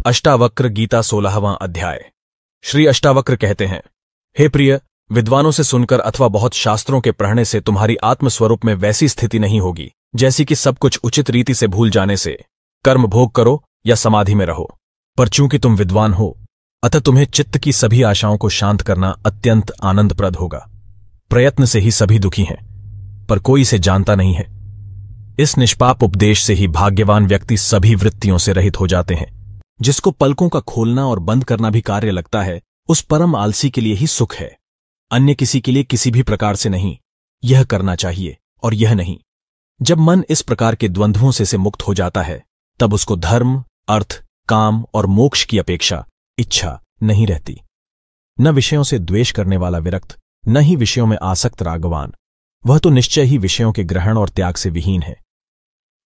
अष्टावक्र गीता 16वां अध्याय। श्री अष्टावक्र कहते हैं, हे प्रिय, विद्वानों से सुनकर अथवा बहुत शास्त्रों के पढ़ने से तुम्हारी आत्मस्वरूप में वैसी स्थिति नहीं होगी जैसी कि सब कुछ उचित रीति से भूल जाने से कर्म भोग करो या समाधि में रहो। पर चूंकि तुम विद्वान हो, अतः तुम्हें चित्त की सभी आशाओं को शांत करना अत्यंत आनंदप्रद होगा। प्रयत्न से ही सभी दुखी हैं, पर कोई इसे जानता नहीं है। इस निष्पाप उपदेश से ही भाग्यवान व्यक्ति सभी वृत्तियों से रहित हो जाते हैं। जिसको पलकों का खोलना और बंद करना भी कार्य लगता है, उस परम आलसी के लिए ही सुख है, अन्य किसी के लिए किसी भी प्रकार से नहीं। यह करना चाहिए और यह नहीं। जब मन इस प्रकार के द्वंद्वों से मुक्त हो जाता है, तब उसको धर्म, अर्थ, काम और मोक्ष की अपेक्षा इच्छा नहीं रहती। न विषयों से द्वेष करने वाला विरक्त, न ही विषयों में आसक्त रागवान, वह तो निश्चय ही विषयों के ग्रहण और त्याग से विहीन है।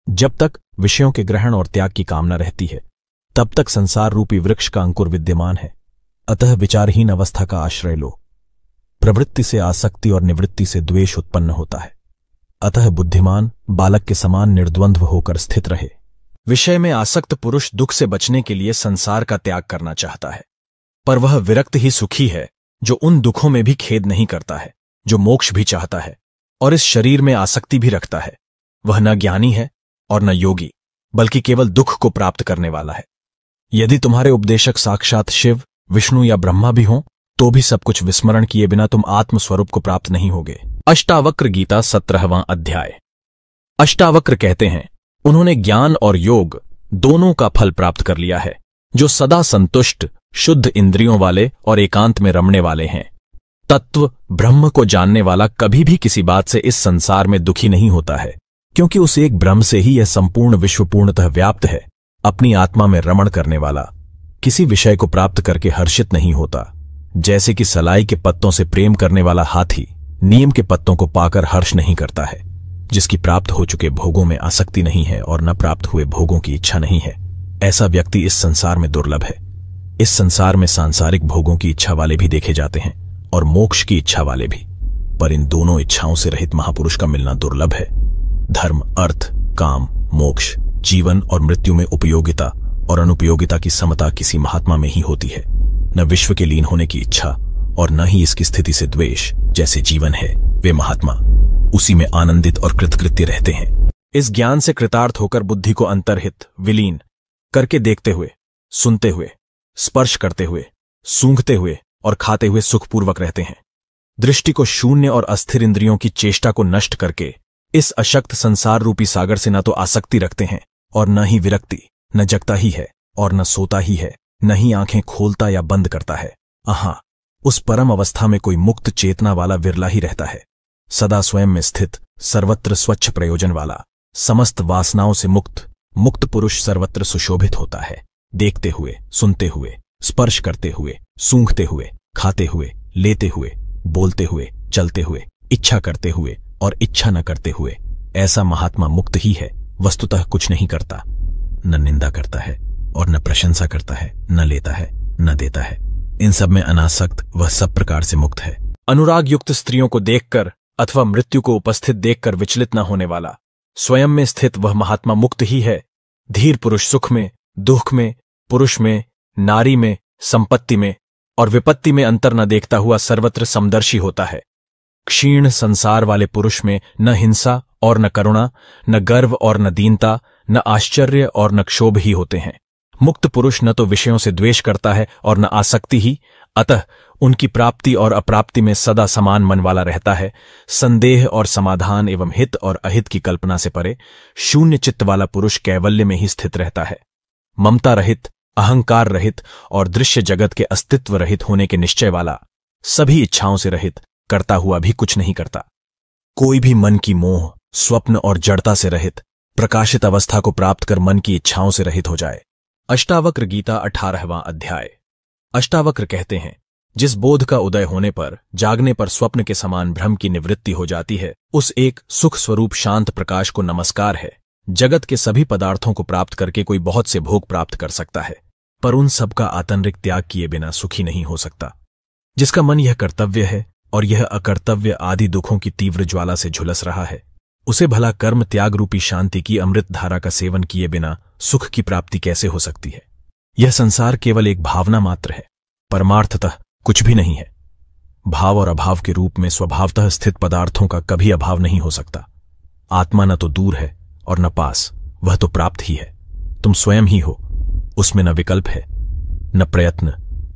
जब तक विषयों के ग्रहण और त्याग की कामना रहती है, तब तक संसार रूपी वृक्ष का अंकुर विद्यमान है। अतः विचारहीन अवस्था का आश्रय लो। प्रवृत्ति से आसक्ति और निवृत्ति से द्वेष उत्पन्न होता है। अतः बुद्धिमान बालक के समान निर्द्वंद्व होकर स्थित रहे। विषय में आसक्त पुरुष दुख से बचने के लिए संसार का त्याग करना चाहता है, पर वह विरक्त ही सुखी है जो उन दुखों में भी खेद नहीं करता है, जो मोक्ष भी चाहता है और इस शरीर में आसक्ति भी रखता है। वह न ज्ञानी है और न योगी, बल्कि केवल दुख को प्राप्त करने वाला है। यदि तुम्हारे उपदेशक साक्षात शिव, विष्णु या ब्रह्मा भी हों, तो भी सब कुछ विस्मरण किए बिना तुम आत्मस्वरूप को प्राप्त नहीं होगे। अष्टावक्र गीता 17वां अध्याय। अष्टावक्र कहते हैं, उन्होंने ज्ञान और योग दोनों का फल प्राप्त कर लिया है, जो सदा संतुष्ट, शुद्ध इंद्रियों वाले और एकांत में रमने वाले हैं। तत्व ब्रह्म को जानने वाला कभी भी किसी बात से इस संसार में दुखी नहीं होता है, क्योंकि उस एक ब्रह्म से ही यह संपूर्ण विश्व पूर्णतः व्याप्त है। अपनी आत्मा में रमण करने वाला किसी विषय को प्राप्त करके हर्षित नहीं होता। जैसे कि सलाई के पत्तों से प्रेम करने वाला हाथी नीम के पत्तों को पाकर हर्ष नहीं करता है। जिसकी प्राप्त हो चुके भोगों में आसक्ति नहीं है और न प्राप्त हुए भोगों की इच्छा नहीं है, ऐसा व्यक्ति इस संसार में दुर्लभ है। इस संसार में सांसारिक भोगों की इच्छा वाले भी देखे जाते हैं और मोक्ष की इच्छा वाले भी, पर इन दोनों इच्छाओं से रहित महापुरुष का मिलना दुर्लभ है। धर्म, अर्थ, काम, मोक्ष, जीवन और मृत्यु में उपयोगिता और अनुपयोगिता की समता किसी महात्मा में ही होती है। न विश्व के लीन होने की इच्छा और न ही इसकी स्थिति से द्वेष। जैसे जीवन है, वे महात्मा उसी में आनंदित और कृतकृत्य रहते हैं। इस ज्ञान से कृतार्थ होकर बुद्धि को अंतर्हित, विलीन करके देखते हुए, सुनते हुए, स्पर्श करते हुए, सूंघते हुए और खाते हुए सुखपूर्वक रहते हैं। दृष्टि को शून्य और अस्थिर इंद्रियों की चेष्टा को नष्ट करके इस अशक्त संसार रूपी सागर से न तो आसक्ति रखते हैं और न ही विरक्ति। न जगता ही है और न सोता ही है, न ही आंखें खोलता या बंद करता है। आहा, उस परम अवस्था में कोई मुक्त चेतना वाला विरला ही रहता है। सदा स्वयं में स्थित, सर्वत्र स्वच्छ प्रयोजन वाला, समस्त वासनाओं से मुक्त पुरुष सर्वत्र सुशोभित होता है। देखते हुए, सुनते हुए, स्पर्श करते हुए, सूंघते हुए, खाते हुए, लेते हुए, बोलते हुए, चलते हुए, इच्छा करते हुए और इच्छा न करते हुए, ऐसा महात्मा मुक्त ही है। वस्तुतः कुछ नहीं करता, न निंदा करता है और न प्रशंसा करता है, न लेता है, न देता है। इन सब में अनासक्त वह सब प्रकार से मुक्त है। अनुराग युक्त स्त्रियों को देखकर अथवा मृत्यु को उपस्थित देखकर विचलित न होने वाला, स्वयं में स्थित वह महात्मा मुक्त ही है। धीर पुरुष सुख में, दुख में, पुरुष में, नारी में, संपत्ति में और विपत्ति में अंतर न देखता हुआ सर्वत्र समदर्शी होता है। क्षीण संसार वाले पुरुष में न हिंसा और न करुणा, न गर्व और न दीनता, न आश्चर्य और न क्षोभ ही होते हैं। मुक्त पुरुष न तो विषयों से द्वेष करता है और न आसक्ति ही, अतः उनकी प्राप्ति और अप्राप्ति में सदा समान मन वाला रहता है। संदेह और समाधान एवं हित और अहित की कल्पना से परे शून्य चित्त वाला पुरुष कैवल्य में ही स्थित रहता है। ममता रहित, अहंकार रहित और दृश्य जगत के अस्तित्व रहित होने के निश्चय वाला, सभी इच्छाओं से रहित, करता हुआ भी कुछ नहीं करता। कोई भी मन की मोह, स्वप्न और जड़ता से रहित, प्रकाशित अवस्था को प्राप्त कर मन की इच्छाओं से रहित हो जाए। अष्टावक्र गीता 18वां अध्याय। अष्टावक्र कहते हैं, जिस बोध का उदय होने पर, जागने पर स्वप्न के समान भ्रम की निवृत्ति हो जाती है, उस एक सुख स्वरूप शांत प्रकाश को नमस्कार है। जगत के सभी पदार्थों को प्राप्त करके कोई बहुत से भोग प्राप्त कर सकता है, पर उन सब का आतंरिक त्याग किए बिना सुखी नहीं हो सकता। जिसका मन यह कर्तव्य है और यह अकर्तव्य आदि दुखों की तीव्र ज्वाला से झुलस रहा है, उसे भला कर्म त्याग रूपी शांति की अमृत धारा का सेवन किए बिना सुख की प्राप्ति कैसे हो सकती है। यह संसार केवल एक भावना मात्र है, परमार्थतः कुछ भी नहीं है। भाव और अभाव के रूप में स्वभावतः स्थित पदार्थों का कभी अभाव नहीं हो सकता। आत्मा न तो दूर है और न पास, वह तो प्राप्त ही है। तुम स्वयं ही हो, उसमें न विकल्प है, न प्रयत्न,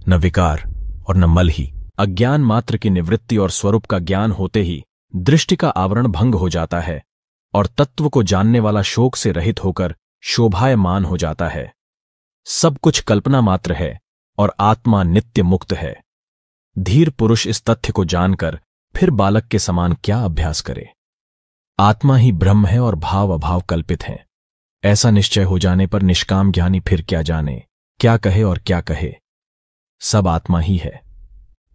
न विकार और न मल ही। अज्ञान मात्र की निवृत्ति और स्वरूप का ज्ञान होते ही दृष्टि का आवरण भंग हो जाता है और तत्व को जानने वाला शोक से रहित होकर शोभायमान हो जाता है। सब कुछ कल्पना मात्र है और आत्मा नित्य मुक्त है। धीर पुरुष इस तथ्य को जानकर फिर बालक के समान क्या अभ्यास करे। आत्मा ही ब्रह्म है और भाव अभाव कल्पित हैं। ऐसा निश्चय हो जाने पर निष्काम ज्ञानी फिर क्या जाने, क्या कहे और क्या कहे। सब आत्मा ही है।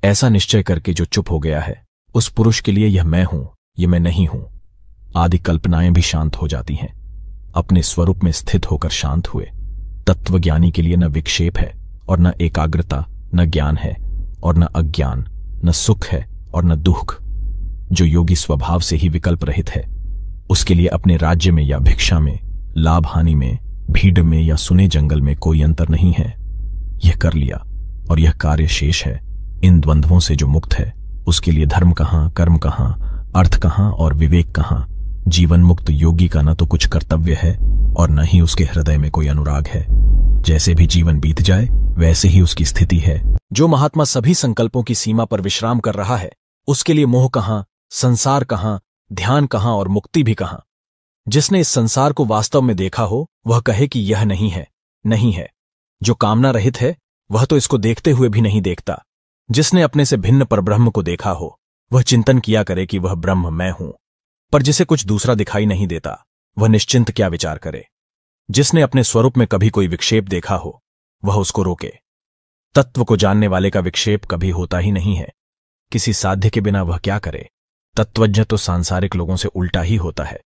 ऐसा निश्चय करके जो चुप हो गया है, उस पुरुष के लिए यह मैं हूं, ये मैं नहीं हूं आदि कल्पनाएं भी शांत हो जाती हैं। अपने स्वरूप में स्थित होकर शांत हुए तत्वज्ञानी के लिए न विक्षेप है और न एकाग्रता, न ज्ञान है और न अज्ञान, न सुख है और न दुख। जो योगी स्वभाव से ही विकल्प रहित है, उसके लिए अपने राज्य में या भिक्षा में, लाभ हानि में, भीड़ में या सुने जंगल में कोई अंतर नहीं है। यह कर लिया और यह कार्य शेष है। इन द्वंद्वों से जो मुक्त है, उसके लिए धर्म कहां, कर्म कहां, अर्थ कहां और विवेक कहां। जीवन मुक्त योगी का न तो कुछ कर्तव्य है और न ही उसके हृदय में कोई अनुराग है। जैसे भी जीवन बीत जाए वैसे ही उसकी स्थिति है। जो महात्मा सभी संकल्पों की सीमा पर विश्राम कर रहा है, उसके लिए मोह कहां, संसार कहां, ध्यान कहां और मुक्ति भी कहां। जिसने इस संसार को वास्तव में देखा हो, वह कहे कि यह नहीं है, नहीं है। जो कामना रहित है, वह तो इसको देखते हुए भी नहीं देखता। जिसने अपने से भिन्न परब्रह्म को देखा हो, वह चिंतन किया करे कि वह ब्रह्म मैं हूं। पर जिसे कुछ दूसरा दिखाई नहीं देता, वह निश्चिंत क्या विचार करे। जिसने अपने स्वरूप में कभी कोई विक्षेप देखा हो, वह उसको रोके। तत्व को जानने वाले का विक्षेप कभी होता ही नहीं है। किसी साध्य के बिना वह क्या करे। तत्वज्ञ तो सांसारिक लोगों से उल्टा ही होता है।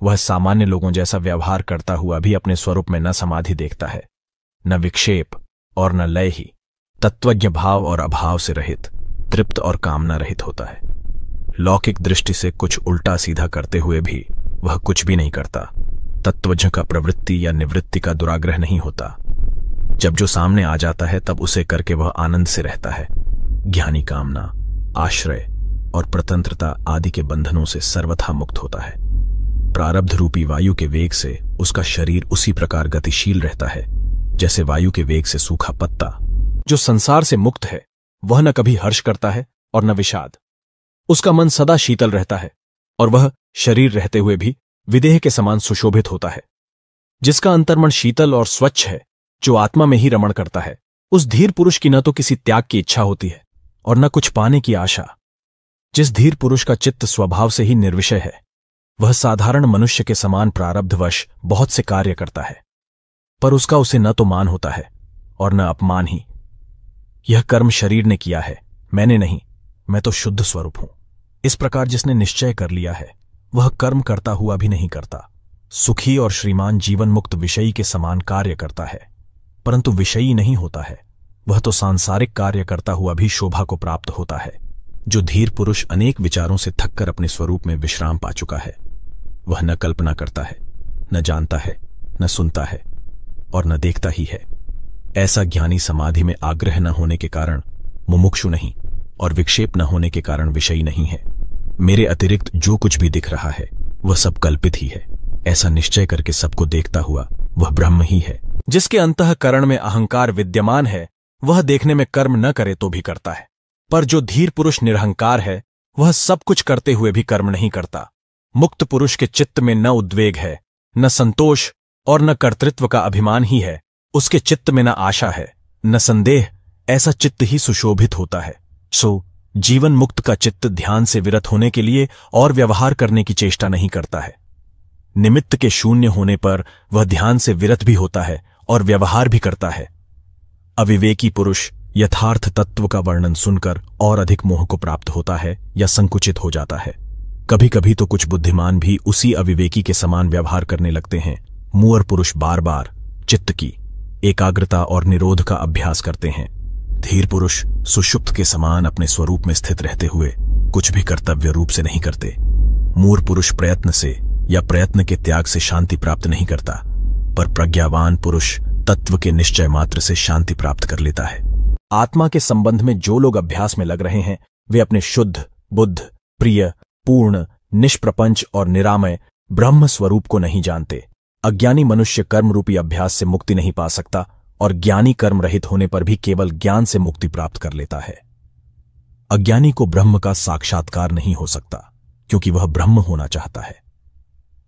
वह सामान्य लोगों जैसा व्यवहार करता हुआ भी अपने स्वरूप में न समाधि देखता है, न विक्षेप और न लय ही। तत्वज्ञ भाव और अभाव से रहित, तृप्त और कामना रहित होता है। लौकिक दृष्टि से कुछ उल्टा सीधा करते हुए भी वह कुछ भी नहीं करता। तत्वज्ञ का प्रवृत्ति या निवृत्ति का दुराग्रह नहीं होता। जब जो सामने आ जाता है तब उसे करके वह आनंद से रहता है। ज्ञानी कामना, आश्रय और प्रतंत्रता आदि के बंधनों से सर्वथा मुक्त होता है। प्रारब्ध रूपी वायु के वेग से उसका शरीर उसी प्रकार गतिशील रहता है जैसे वायु के वेग से सूखा पत्ता। जो संसार से मुक्त है, वह न कभी हर्ष करता है और न विषाद। उसका मन सदा शीतल रहता है और वह शरीर रहते हुए भी विदेह के समान सुशोभित होता है। जिसका अंतर्मन शीतल और स्वच्छ है, जो आत्मा में ही रमण करता है, उस धीर पुरुष की न तो किसी त्याग की इच्छा होती है और न कुछ पाने की आशा। जिस धीर पुरुष का चित्त स्वभाव से ही निर्विषय है, वह साधारण मनुष्य के समान प्रारब्धवश बहुत से कार्य करता है, पर उसका उसे न तो मान होता है और न अपमान ही। यह कर्म शरीर ने किया है, मैंने नहीं, मैं तो शुद्ध स्वरूप हूं। इस प्रकार जिसने निश्चय कर लिया है, वह कर्म करता हुआ भी नहीं करता। सुखी और श्रीमान जीवन मुक्त विषयी के समान कार्य करता है, परंतु विषयी नहीं होता है। वह तो सांसारिक कार्य करता हुआ भी शोभा को प्राप्त होता है। जो धीर पुरुष अनेक विचारों से थककर अपने स्वरूप में विश्राम पा चुका है, वह न कल्पना करता है, न जानता है, न सुनता है और न देखता ही है। ऐसा ज्ञानी समाधि में आग्रह न होने के कारण मुमुक्षु नहीं और विक्षेप न होने के कारण विषयी नहीं है। मेरे अतिरिक्त जो कुछ भी दिख रहा है, वह सब कल्पित ही है। ऐसा निश्चय करके सबको देखता हुआ वह ब्रह्म ही है। जिसके अंतःकरण में अहंकार विद्यमान है, वह देखने में कर्म न करे तो भी करता है। पर जो धीर पुरुष निरहंकार है, वह सब कुछ करते हुए भी कर्म नहीं करता। मुक्त पुरुष के चित्त में न उद्वेग है, न संतोष और न कर्तृत्व का अभिमान ही है। उसके चित्त में न आशा है, न संदेह। ऐसा चित्त ही सुशोभित होता है। सो जीवन मुक्त का चित्त ध्यान से विरत होने के लिए और व्यवहार करने की चेष्टा नहीं करता है। निमित्त के शून्य होने पर वह ध्यान से विरत भी होता है और व्यवहार भी करता है। अविवेकी पुरुष यथार्थ तत्व का वर्णन सुनकर और अधिक मोह को प्राप्त होता है या संकुचित हो जाता है। कभी कभी तो कुछ बुद्धिमान भी उसी अविवेकी के समान व्यवहार करने लगते हैं। मूढ़ पुरुष बार बार चित्त की एकाग्रता और निरोध का अभ्यास करते हैं। धीर पुरुष सुषुप्त के समान अपने स्वरूप में स्थित रहते हुए कुछ भी कर्तव्य रूप से नहीं करते। मूढ़ पुरुष प्रयत्न से या प्रयत्न के त्याग से शांति प्राप्त नहीं करता, पर प्रज्ञावान पुरुष तत्व के निश्चय मात्र से शांति प्राप्त कर लेता है। आत्मा के संबंध में जो लोग अभ्यास में लग रहे हैं वे अपने शुद्ध, बुद्ध, प्रिय, पूर्ण, निष्प्रपंच और निरामय ब्रह्म स्वरूप को नहीं जानते। अज्ञानी मनुष्य कर्म रूपी अभ्यास से मुक्ति नहीं पा सकता और ज्ञानी कर्म रहित होने पर भी केवल ज्ञान से मुक्ति प्राप्त कर लेता है। अज्ञानी को ब्रह्म का साक्षात्कार नहीं हो सकता क्योंकि वह ब्रह्म होना चाहता है।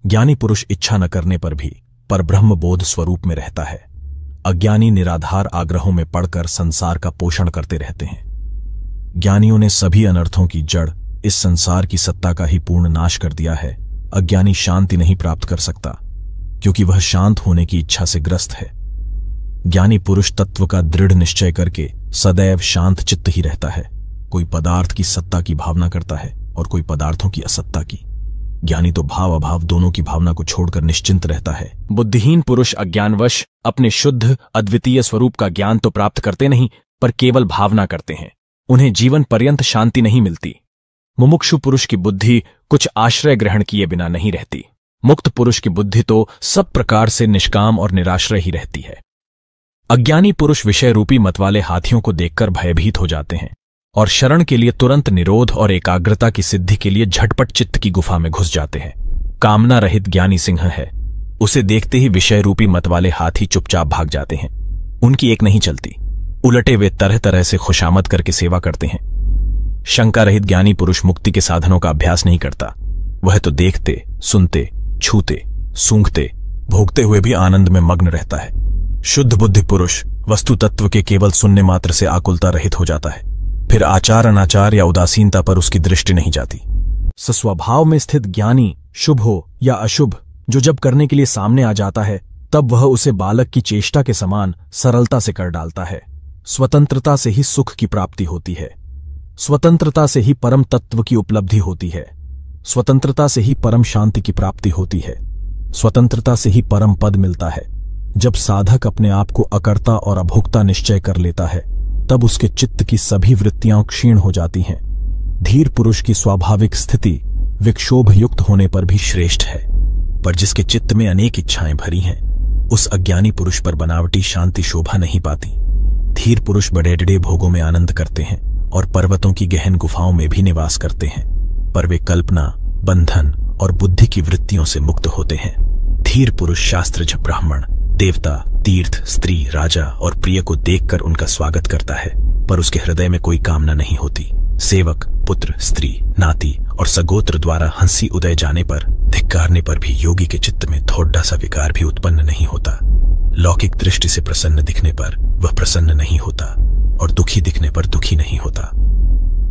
ज्ञानी पुरुष इच्छा न करने पर भी परब्रह्म बोध स्वरूप में रहता है। अज्ञानी निराधार आग्रहों में पड़कर संसार का पोषण करते रहते हैं। ज्ञानियों ने सभी अनर्थों की जड़ इस संसार की सत्ता का ही पूर्ण नाश कर दिया है। अज्ञानी शांति नहीं प्राप्त कर सकता क्योंकि वह शांत होने की इच्छा से ग्रस्त है। ज्ञानी पुरुष तत्व का दृढ़ निश्चय करके सदैव शांत चित्त ही रहता है। कोई पदार्थ की सत्ता की भावना करता है और कोई पदार्थों की असत्ता की। ज्ञानी तो भाव अभाव दोनों की भावना को छोड़कर निश्चिंत रहता है। बुद्धिहीन पुरुष अज्ञानवश अपने शुद्ध अद्वितीय स्वरूप का ज्ञान तो प्राप्त करते नहीं पर केवल भावना करते हैं। उन्हें जीवन पर्यंत शांति नहीं मिलती। मुमुक्षु पुरुष की बुद्धि कुछ आश्रय ग्रहण किए बिना नहीं रहती। मुक्त पुरुष की बुद्धि तो सब प्रकार से निष्काम और निराश्रय ही रहती है। अज्ञानी पुरुष विषय रूपी मतवाले हाथियों को देखकर भयभीत हो जाते हैं और शरण के लिए तुरंत निरोध और एकाग्रता की सिद्धि के लिए झटपट चित्त की गुफा में घुस जाते हैं। कामना रहित ज्ञानी सिंह है। उसे देखते ही विषय रूपी मतवाले हाथी चुपचाप भाग जाते हैं। उनकी एक नहीं चलती। उलटे वे तरह तरह से खुशामद करके सेवा करते हैं। शंका रहित ज्ञानी पुरुष मुक्ति के साधनों का अभ्यास नहीं करता। वह तो देखते, सुनते, छूते, सूंघते, भोगते हुए भी आनंद में मग्न रहता है। शुद्ध बुद्धि पुरुष वस्तु तत्व के केवल सुनने मात्र से आकुलता रहित हो जाता है। फिर आचार अनाचार या उदासीनता पर उसकी दृष्टि नहीं जाती। स्वभाव में स्थित ज्ञानी शुभ हो या अशुभ जो जब करने के लिए सामने आ जाता है तब वह उसे बालक की चेष्टा के समान सरलता से कर डालता है। स्वतंत्रता से ही सुख की प्राप्ति होती है। स्वतंत्रता से ही परम तत्व की उपलब्धि होती है। स्वतंत्रता से ही परम शांति की प्राप्ति होती है। स्वतंत्रता से ही परम पद मिलता है। जब साधक अपने आप को अकर्ता और अभोक्ता निश्चय कर लेता है तब उसके चित्त की सभी वृत्तियां क्षीण हो जाती हैं। धीर पुरुष की स्वाभाविक स्थिति विक्षोभ युक्त होने पर भी श्रेष्ठ है, पर जिसके चित्त में अनेक इच्छाएं भरी हैं उस अज्ञानी पुरुष पर बनावटी शांति शोभा नहीं पाती। धीर पुरुष बड़े भोगों में आनंद करते हैं और पर्वतों की गहन गुफाओं में भी निवास करते हैं, पर वे कल्पना, बंधन और बुद्धि की वृत्तियों से मुक्त होते हैं। धीर पुरुष शास्त्रज ब्राह्मण, देवता, तीर्थ, स्त्री, राजा और प्रिय को देखकर उनका स्वागत करता है, पर उसके हृदय में कोई कामना नहीं होती। सेवक, पुत्र, स्त्री, नाती और सगोत्र द्वारा हंसी उदय जाने पर, धिक्कारने पर भी योगी के चित्त में थोड़ा सा विकार भी उत्पन्न नहीं होता। लौकिक दृष्टि से प्रसन्न दिखने पर वह प्रसन्न नहीं होता और दुखी दिखने पर दुखी नहीं होता।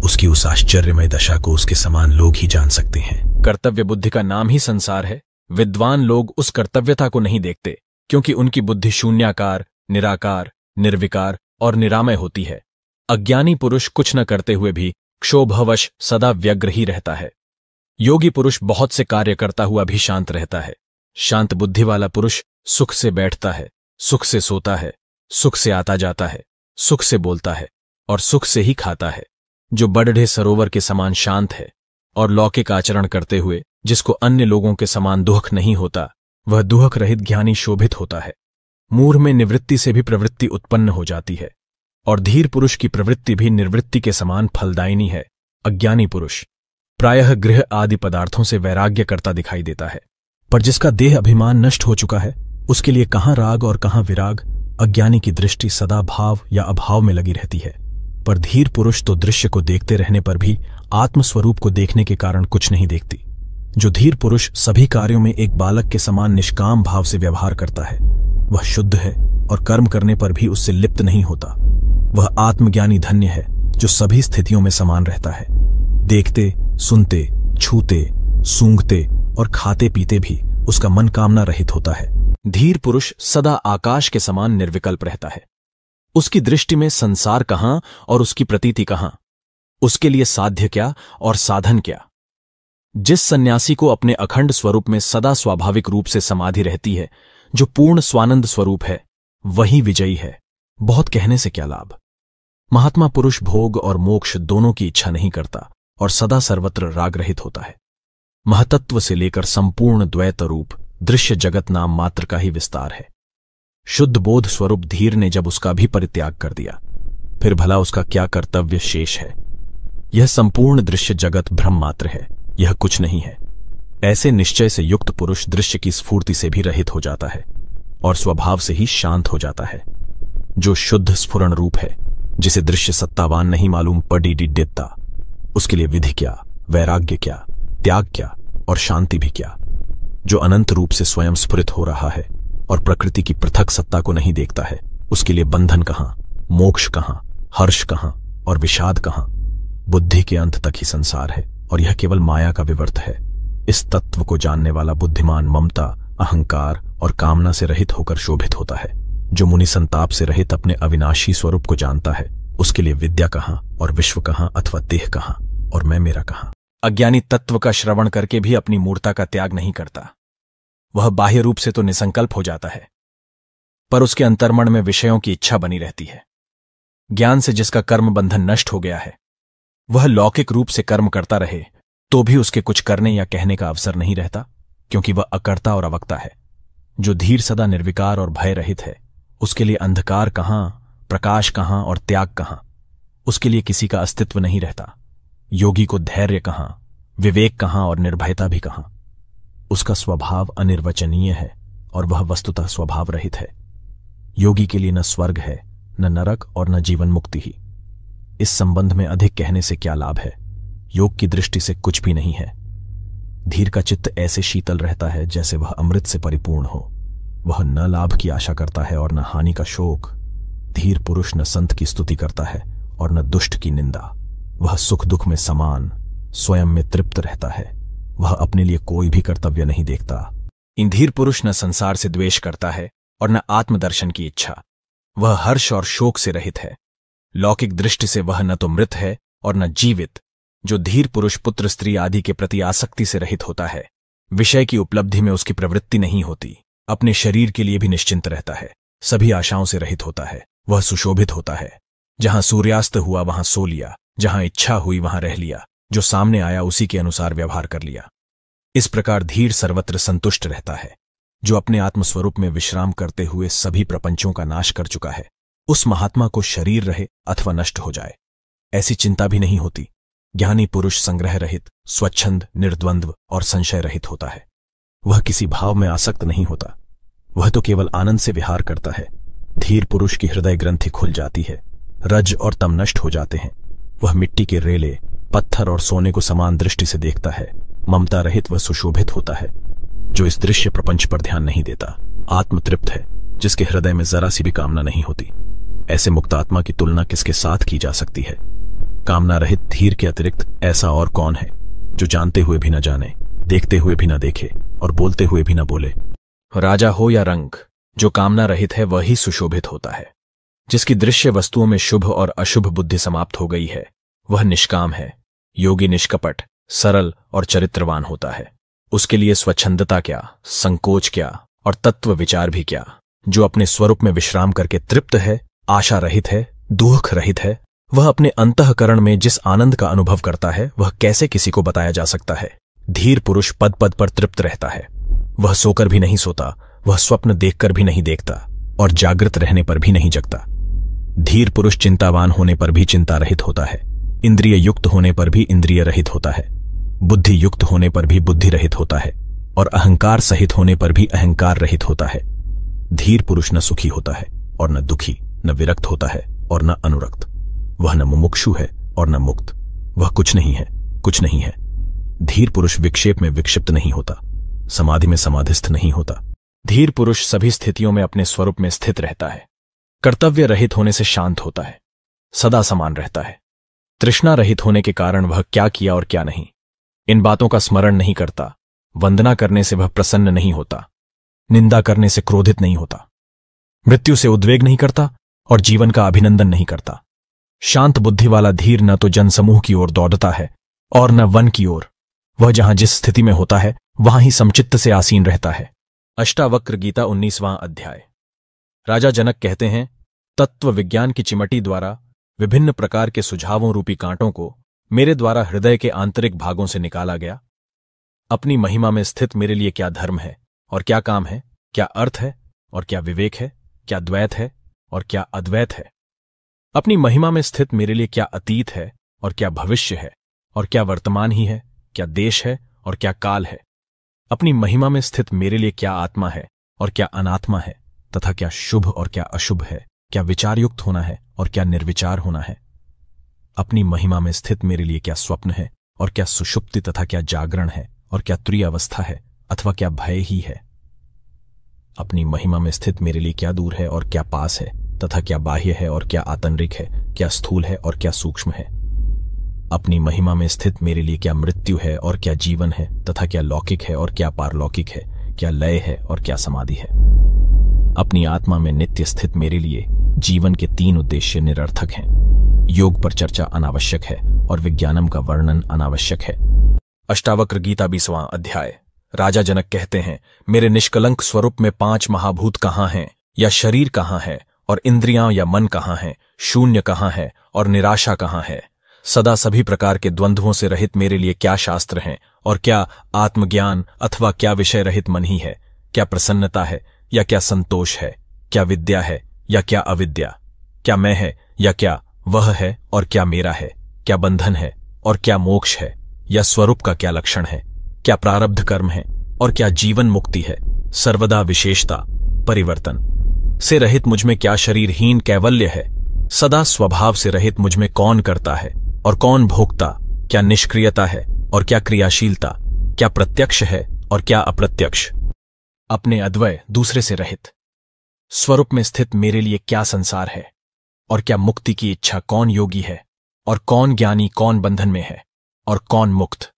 उसकी उस आश्चर्यमय दशा को उसके समान लोग ही जान सकते हैं। कर्तव्य बुद्धि का नाम ही संसार है। विद्वान लोग उस कर्तव्यता को नहीं देखते क्योंकि उनकी बुद्धि शून्याकार, निराकार, निर्विकार और निरामय होती है। अज्ञानी पुरुष कुछ न करते हुए भी क्षोभवश सदा व्यग्र ही रहता है। योगी पुरुष बहुत से कार्य करता हुआ भी शांत रहता है। शांत बुद्धि वाला पुरुष सुख से बैठता है, सुख से सोता है, सुख से आता जाता है, सुख से बोलता है और सुख से ही खाता है। जो बड़े सरोवर के समान शांत है और लौकिक आचरण करते हुए जिसको अन्य लोगों के समान दुख नहीं होता, वह दुख रहित ज्ञानी शोभित होता है। मूढ़ में निवृत्ति से भी प्रवृत्ति उत्पन्न हो जाती है और धीर पुरुष की प्रवृत्ति भी निर्वृत्ति के समान फलदायिनी है। अज्ञानी पुरुष प्रायः गृह आदि पदार्थों से वैराग्य करता दिखाई देता है, पर जिसका देह अभिमान नष्ट हो चुका है उसके लिए कहाँ राग और कहाँ विराग। अज्ञानी की दृष्टि सदा भाव या अभाव में लगी रहती है, पर धीर पुरुष तो दृश्य को देखते रहने पर भी आत्मस्वरूप को देखने के कारण कुछ नहीं देखती। जो धीर पुरुष सभी कार्यों में एक बालक के समान निष्काम भाव से व्यवहार करता है वह शुद्ध है और कर्म करने पर भी उससे लिप्त नहीं होता। वह आत्मज्ञानी धन्य है जो सभी स्थितियों में समान रहता है। देखते, सुनते, छूते, सूंघते और खाते पीते भी उसका मन कामना रहित होता है। धीर पुरुष सदा आकाश के समान निर्विकल्प रहता है। उसकी दृष्टि में संसार कहां और उसकी प्रतीति कहां, उसके लिए साध्य क्या और साधन क्या। जिस सन्यासी को अपने अखंड स्वरूप में सदा स्वाभाविक रूप से समाधि रहती है, जो पूर्ण स्वानंद स्वरूप है, वही विजयी है। बहुत कहने से क्या लाभ। महात्मा पुरुष भोग और मोक्ष दोनों की इच्छा नहीं करता और सदा सर्वत्र राग रहित होता है। महतत्व से लेकर संपूर्ण द्वैत रूप दृश्य जगत नाम मात्र का ही विस्तार है। शुद्ध बोध स्वरूप धीर ने जब उसका भी परित्याग कर दिया, फिर भला उसका क्या कर्तव्य शेष है? यह संपूर्ण दृश्य जगत भ्रम मात्र है, यह कुछ नहीं है। ऐसे निश्चय से युक्त पुरुष दृश्य की स्फूर्ति से भी रहित हो जाता है और स्वभाव से ही शांत हो जाता है। जो शुद्ध स्फुरण रूप है, जिसे दृश्य सत्तावान नहीं मालूम पड़ी देता, उसके लिए विधि क्या, वैराग्य क्या, त्याग क्या और शांति भी क्या। जो अनंत रूप से स्वयं स्फुरित हो रहा है और प्रकृति की पृथक सत्ता को नहीं देखता है, उसके लिए बंधन कहां, मोक्ष कहां, हर्ष कहां और विषाद कहां। बुद्धि के अंत तक ही संसार है और यह केवल माया का विवर्त है। इस तत्व को जानने वाला बुद्धिमान ममता, अहंकार और कामना से रहित होकर शोभित होता है। जो मुनि संताप से रहित अपने अविनाशी स्वरूप को जानता है, उसके लिए विद्या कहां और विश्व कहां अथवा देह कहां और मैं मेरा कहां। अज्ञानी तत्व का श्रवण करके भी अपनी मूर्ता का त्याग नहीं करता। वह बाह्य रूप से तो निसंकल्प हो जाता है, पर उसके अंतर्मन में विषयों की इच्छा बनी रहती है। ज्ञान से जिसका कर्म बंधन नष्ट हो गया है, वह लौकिक रूप से कर्म करता रहे तो भी उसके कुछ करने या कहने का अवसर नहीं रहता, क्योंकि वह अकर्ता और अवक्ता है। जो धीर सदा निर्विकार और भय रहित है, उसके लिए अंधकार कहां, प्रकाश कहां और त्याग कहां। उसके लिए किसी का अस्तित्व नहीं रहता। योगी को धैर्य कहां, विवेक कहां और निर्भयता भी कहां। उसका स्वभाव अनिर्वचनीय है और वह वस्तुतः स्वभाव रहित है। योगी के लिए न स्वर्ग है, न नरक और न जीवन मुक्ति ही। इस संबंध में अधिक कहने से क्या लाभ है? योग की दृष्टि से कुछ भी नहीं है। धीर का चित्त ऐसे शीतल रहता है जैसे वह अमृत से परिपूर्ण हो। वह न लाभ की आशा करता है और न हानि का शोक। धीर पुरुष न संत की स्तुति करता है और न दुष्ट की निंदा। वह सुख दुख में समान, स्वयं में तृप्त रहता है। वह अपने लिए कोई भी कर्तव्य नहीं देखता। इन धीर पुरुष न संसार से द्वेष करता है और न आत्मदर्शन की इच्छा। वह हर्ष और शोक से रहित है। लौकिक दृष्टि से वह न तो मृत है और न जीवित। जो धीर पुरुष पुत्र स्त्री आदि के प्रति आसक्ति से रहित होता है, विषय की उपलब्धि में उसकी प्रवृत्ति नहीं होती, अपने शरीर के लिए भी निश्चिंत रहता है, सभी आशाओं से रहित होता है, वह सुशोभित होता है। जहां सूर्यास्त हुआ वहां सो लिया, जहां इच्छा हुई वहां रह लिया, जो सामने आया उसी के अनुसार व्यवहार कर लिया। इस प्रकार धीर सर्वत्र संतुष्ट रहता है। जो अपने आत्मस्वरूप में विश्राम करते हुए सभी प्रपंचों का नाश कर चुका है, उस महात्मा को शरीर रहे अथवा नष्ट हो जाए, ऐसी चिंता भी नहीं होती। ज्ञानी पुरुष संग्रह रहित, स्वच्छंद, निर्द्वंद्व और संशय रहित होता है। वह किसी भाव में आसक्त नहीं होता, वह तो केवल आनंद से विहार करता है। धीर पुरुष की हृदय ग्रंथि खुल जाती है, रज और तम नष्ट हो जाते हैं। वह मिट्टी के रेले, पत्थर और सोने को समान दृष्टि से देखता है। ममता रहित वह सुशोभित होता है। जो इस दृश्य प्रपंच पर ध्यान नहीं देता, आत्मतृप्त है, जिसके हृदय में जरा सी भी कामना नहीं होती। ऐसे मुक्त आत्मा की तुलना किसके साथ की जा सकती है? कामना रहित धीर के अतिरिक्त ऐसा और कौन है जो जानते हुए भी न जाने, देखते हुए भी न देखे और बोलते हुए भी न बोले? राजा हो या रंक, जो कामना रहित है वही सुशोभित होता है। जिसकी दृश्य वस्तुओं में शुभ और अशुभ बुद्धि समाप्त हो गई है, वह निष्काम है। योगी निष्कपट, सरल और चरित्रवान होता है। उसके लिए स्वच्छंदता क्या, संकोच क्या और तत्व विचार भी क्या। जो अपने स्वरूप में विश्राम करके तृप्त है, आशा रहित है, दुख रहित है, वह अपने अंतःकरण में जिस आनंद का अनुभव करता है, वह कैसे किसी को बताया जा सकता है? धीर पुरुष पद पद पर तृप्त रहता है। वह सोकर भी नहीं सोता, वह स्वप्न देखकर भी नहीं देखता और जागृत रहने पर भी नहीं जगता। धीर पुरुष चिंतावान होने पर भी चिंता रहित होता है, इंद्रिय युक्त होने पर भी इंद्रिय रहित होता है, बुद्धि युक्त होने पर भी बुद्धि रहित होता है और अहंकार सहित होने पर भी अहंकार रहित होता है। धीर पुरुष न सुखी होता है और न दुखी, न विरक्त होता है और न अनुरक्त। वह न मुमुक्षु है और न मुक्त। वह कुछ नहीं है, कुछ नहीं है। धीर पुरुष विक्षेप में विक्षिप्त नहीं होता, समाधि में समाधिस्थ नहीं होता। धीर पुरुष सभी स्थितियों में अपने स्वरूप में स्थित रहता है। कर्तव्य रहित होने से शांत होता है, सदा समान रहता है। तृष्णा रहित होने के कारण वह क्या किया और क्या नहीं, इन बातों का स्मरण नहीं करता। वंदना करने से वह प्रसन्न नहीं होता, निंदा करने से क्रोधित नहीं होता, मृत्यु से उद्वेग नहीं करता और जीवन का अभिनंदन नहीं करता। शांत बुद्धि वाला धीर न तो जनसमूह की ओर दौड़ता है और न वन की ओर। वह जहां जिस स्थिति में होता है वहां ही समचित्त से आसीन रहता है। अष्टावक्र गीता 19वां अध्याय। राजा जनक कहते हैं, तत्व विज्ञान की चिमटी द्वारा विभिन्न प्रकार के सुझावों रूपी कांटों को मेरे द्वारा हृदय के आंतरिक भागों से निकाला गया। अपनी महिमा में स्थित मेरे लिए क्या धर्म है और क्या काम है, क्या अर्थ है और क्या विवेक है, क्या द्वैत है और क्या अद्वैत है? अपनी महिमा में स्थित मेरे लिए क्या अतीत है और क्या भविष्य है, और क्या वर्तमान ही है, क्या देश है और क्या काल है? अपनी महिमा में स्थित मेरे लिए क्या आत्मा है और क्या अनात्मा है, तथा क्या शुभ और क्या अशुभ है, क्या विचारयुक्त होना है और क्या निर्विचार होना है? अपनी महिमा में स्थित मेरे लिए क्या स्वप्न है और क्या सुषुप्ति तथा क्या जागरण है, और क्या तुरीय अवस्था है अथवा क्या भय ही है? अपनी महिमा में स्थित मेरे लिए क्या दूर है और क्या पास है, तथा क्या बाह्य है और क्या आंतरिक है, क्या स्थूल है और क्या सूक्ष्म है? अपनी महिमा में स्थित मेरे लिए क्या मृत्यु है और क्या जीवन है, तथा क्या लौकिक है और क्या पारलौकिक है, क्या लय है और क्या समाधि है? अपनी आत्मा में नित्य स्थित मेरे लिए जीवन के 3 उद्देश्य निरर्थक हैं। योग पर चर्चा अनावश्यक है और विज्ञानम का वर्णन अनावश्यक है। अष्टावक्र गीता 20वां अध्याय। राजा जनक कहते हैं, मेरे निष्कलंक स्वरूप में 5 महाभूत कहाँ हैं, या शरीर कहाँ है, और इंद्रियां या मन कहाँ है, शून्य कहाँ है और निराशा कहाँ है? सदा सभी प्रकार के द्वंद्वों से रहित मेरे लिए क्या शास्त्र हैं, और क्या आत्मज्ञान अथवा क्या विषय रहित मन ही है? क्या प्रसन्नता है या क्या संतोष है? क्या विद्या है या क्या अविद्या? क्या मैं है या क्या वह है और क्या मेरा है? क्या बंधन है और क्या मोक्ष है? या स्वरूप का क्या लक्षण है? क्या प्रारब्ध कर्म है और क्या जीवन मुक्ति है? सर्वदा विशेषता परिवर्तन से रहित मुझमें क्या शरीरहीन कैवल्य है? सदा स्वभाव से रहित मुझमें कौन करता है और कौन भोक्ता? क्या निष्क्रियता है और क्या क्रियाशीलता? क्या प्रत्यक्ष है और क्या अप्रत्यक्ष? अपने अद्वय दूसरे से रहित स्वरूप में स्थित मेरे लिए क्या संसार है, और क्या मुक्ति की इच्छा कौन योगी है, और कौन ज्ञानी, कौन बंधन में है और कौन मुक्त?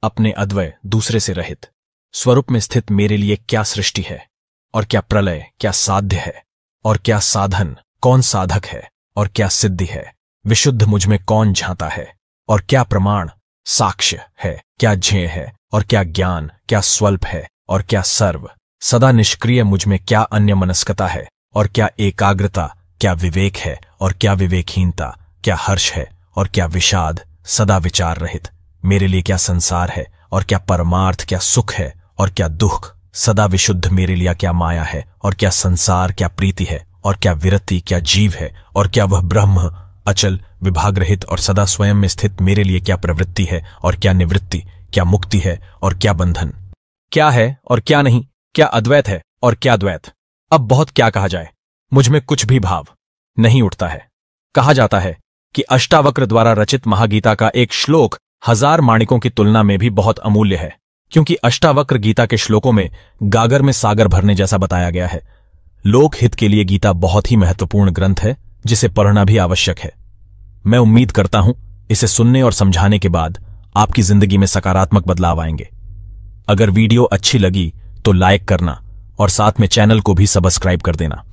अपने अद्वय दूसरे से रहित स्वरूप में स्थित मेरे लिए क्या सृष्टि है, और क्या प्रलय, क्या साध्य है और क्या साधन, कौन साधक है और क्या सिद्धि है? विशुद्ध मुझमें कौन झांता है और क्या प्रमाण साक्ष्य है? क्या ज्ञेय है और क्या ज्ञान, क्या स्वल्प है और क्या सर्व? सदा निष्क्रिय मुझमें क्या अन्यमनस्कता है और क्या एकाग्रता? क्या विवेक है और क्या विवेकहीनता? क्या हर्ष है और क्या विषाद? सदा विचार रहित मेरे लिए क्या संसार है और क्या परमार्थ? क्या सुख है और क्या दुख? सदा विशुद्ध मेरे लिए क्या माया है और क्या संसार? क्या प्रीति है और क्या विरति? क्या जीव है और क्या वह ब्रह्म? अचल विभाग रहित और सदा स्वयं में स्थित मेरे लिए क्या प्रवृत्ति है और क्या निवृत्ति? क्या मुक्ति है और क्या बंधन? क्या है और क्या नहीं? क्या अद्वैत है और क्या द्वैत? अब बहुत क्या कहा जाए, मुझमें कुछ भी भाव नहीं उठता है। कहा जाता है कि अष्टावक्र द्वारा रचित महागीता का एक श्लोक 1000 माणिकों की तुलना में भी बहुत अमूल्य है, क्योंकि अष्टावक्र गीता के श्लोकों में गागर में सागर भरने जैसा बताया गया है। लोक हित के लिए गीता बहुत ही महत्वपूर्ण ग्रंथ है, जिसे पढ़ना भी आवश्यक है। मैं उम्मीद करता हूं इसे सुनने और समझाने के बाद आपकी जिंदगी में सकारात्मक बदलाव आएंगे। अगर वीडियो अच्छी लगी तो लाइक करना और साथ में चैनल को भी सब्सक्राइब कर देना।